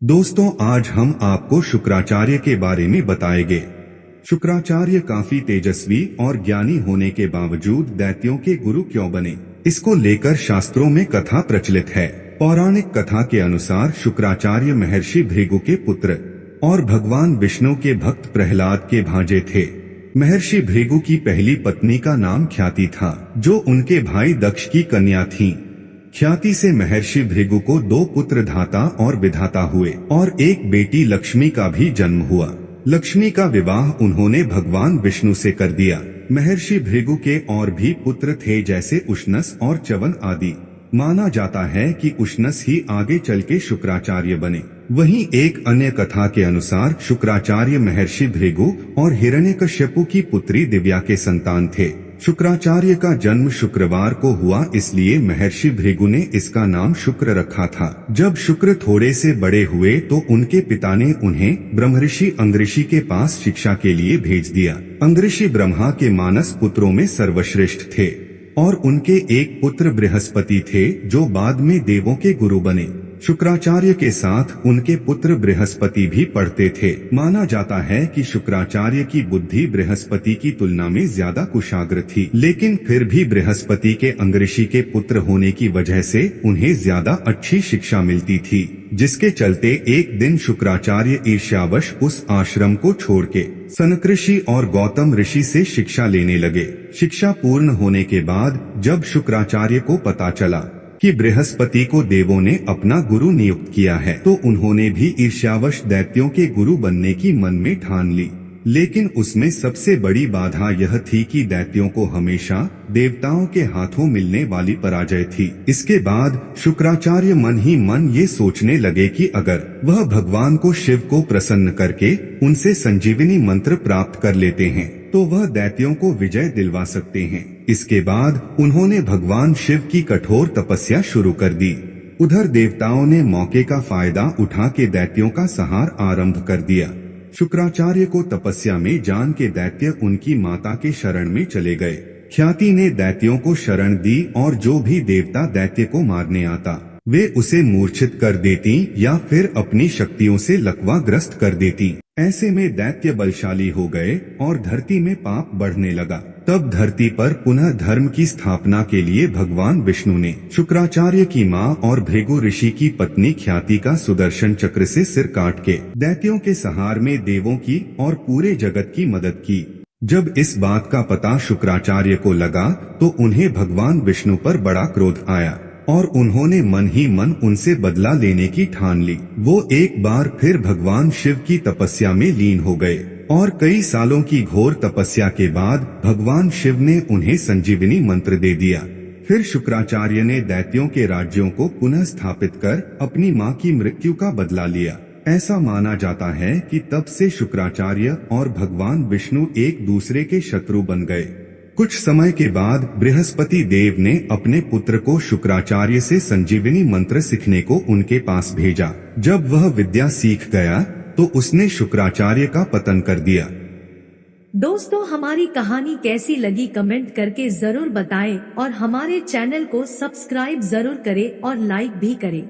दोस्तों, आज हम आपको शुक्राचार्य के बारे में बताएंगे। शुक्राचार्य काफी तेजस्वी और ज्ञानी होने के बावजूद दैत्यों के गुरु क्यों बने, इसको लेकर शास्त्रों में कथा प्रचलित है। पौराणिक कथा के अनुसार शुक्राचार्य महर्षि भृगु के पुत्र और भगवान विष्णु के भक्त प्रहलाद के भांजे थे। महर्षि भृगु की पहली पत्नी का नाम ख्याति था, जो उनके भाई दक्ष की कन्या थी। ख्याति से महर्षि भृगु को 2 पुत्र धाता और विधाता हुए और एक बेटी लक्ष्मी का भी जन्म हुआ। लक्ष्मी का विवाह उन्होंने भगवान विष्णु से कर दिया। महर्षि भृगु के और भी पुत्र थे, जैसे उष्णस और च्यवन आदि। माना जाता है कि उष्णस ही आगे चल के शुक्राचार्य बने। वहीं एक अन्य कथा के अनुसार शुक्राचार्य महर्षि भृगु और हिरण्यकश्यपु की पुत्री दिव्या के संतान थे। शुक्राचार्य का जन्म शुक्रवार को हुआ, इसलिए महर्षि भृगु ने इसका नाम शुक्र रखा था। जब शुक्र थोड़े से बड़े हुए तो उनके पिता ने उन्हें ब्रह्मऋषि अंगऋषि के पास शिक्षा के लिए भेज दिया। अंगऋषि ब्रह्मा के मानस पुत्रों में सर्वश्रेष्ठ थे और उनके एक पुत्र बृहस्पति थे, जो बाद में देवों के गुरु बने। शुक्राचार्य के साथ उनके पुत्र बृहस्पति भी पढ़ते थे। माना जाता है कि शुक्राचार्य की बुद्धि बृहस्पति की तुलना में ज्यादा कुशाग्र थी, लेकिन फिर भी बृहस्पति के अंगऋषि के पुत्र होने की वजह से उन्हें ज्यादा अच्छी शिक्षा मिलती थी, जिसके चलते एक दिन शुक्राचार्य ईर्ष्यावश उस आश्रम को छोड़ के सनक ऋषि और गौतम ऋषि से शिक्षा लेने लगे। शिक्षा पूर्ण होने के बाद जब शुक्राचार्य को पता चला कि बृहस्पति को देवों ने अपना गुरु नियुक्त किया है, तो उन्होंने भी ईर्ष्यावश दैत्यों के गुरु बनने की मन में ठान ली। लेकिन उसमें सबसे बड़ी बाधा यह थी कि दैत्यों को हमेशा देवताओं के हाथों मिलने वाली पराजय थी। इसके बाद शुक्राचार्य मन ही मन ये सोचने लगे कि अगर वह भगवान को शिव को प्रसन्न करके उनसे संजीवनी मंत्र प्राप्त कर लेते हैं तो वह दैत्यों को विजय दिलवा सकते हैं। इसके बाद उन्होंने भगवान शिव की कठोर तपस्या शुरू कर दी। उधर देवताओं ने मौके का फायदा उठा के दैत्यों का संहार आरंभ कर दिया। शुक्राचार्य को तपस्या में जान के दैत्य उनकी माता के शरण में चले गए। ख्याति ने दैत्यों को शरण दी और जो भी देवता दैत्य को मारने आता वे उसे मूर्छित कर देती या फिर अपनी शक्तियों से लकवाग्रस्त कर देती। ऐसे में दैत्य बलशाली हो गए और धरती में पाप बढ़ने लगा। तब धरती पर पुनः धर्म की स्थापना के लिए भगवान विष्णु ने शुक्राचार्य की मां और भृगु ऋषि की पत्नी ख्याति का सुदर्शन चक्र से सिर काट के दैत्यों के संहार में देवों की और पूरे जगत की मदद की। जब इस बात का पता शुक्राचार्य को लगा तो उन्हें भगवान विष्णु पर बड़ा क्रोध आया और उन्होंने मन ही मन उनसे बदला लेने की ठान ली। वो एक बार फिर भगवान शिव की तपस्या में लीन हो गए और कई सालों की घोर तपस्या के बाद भगवान शिव ने उन्हें संजीवनी मंत्र दे दिया। फिर शुक्राचार्य ने दैत्यों के राज्यों को पुनः स्थापित कर अपनी मां की मृत्यु का बदला लिया। ऐसा माना जाता है कि तब से शुक्राचार्य और भगवान विष्णु एक दूसरे के शत्रु बन गए। कुछ समय के बाद बृहस्पति देव ने अपने पुत्र को शुक्राचार्य से संजीवनी मंत्र सीखने को उनके पास भेजा। जब वह विद्या सीख गया तो उसने शुक्राचार्य का पतन कर दिया। दोस्तों, हमारी कहानी कैसी लगी कमेंट करके जरूर बताएं और हमारे चैनल को सब्सक्राइब जरूर करें और लाइक भी करें।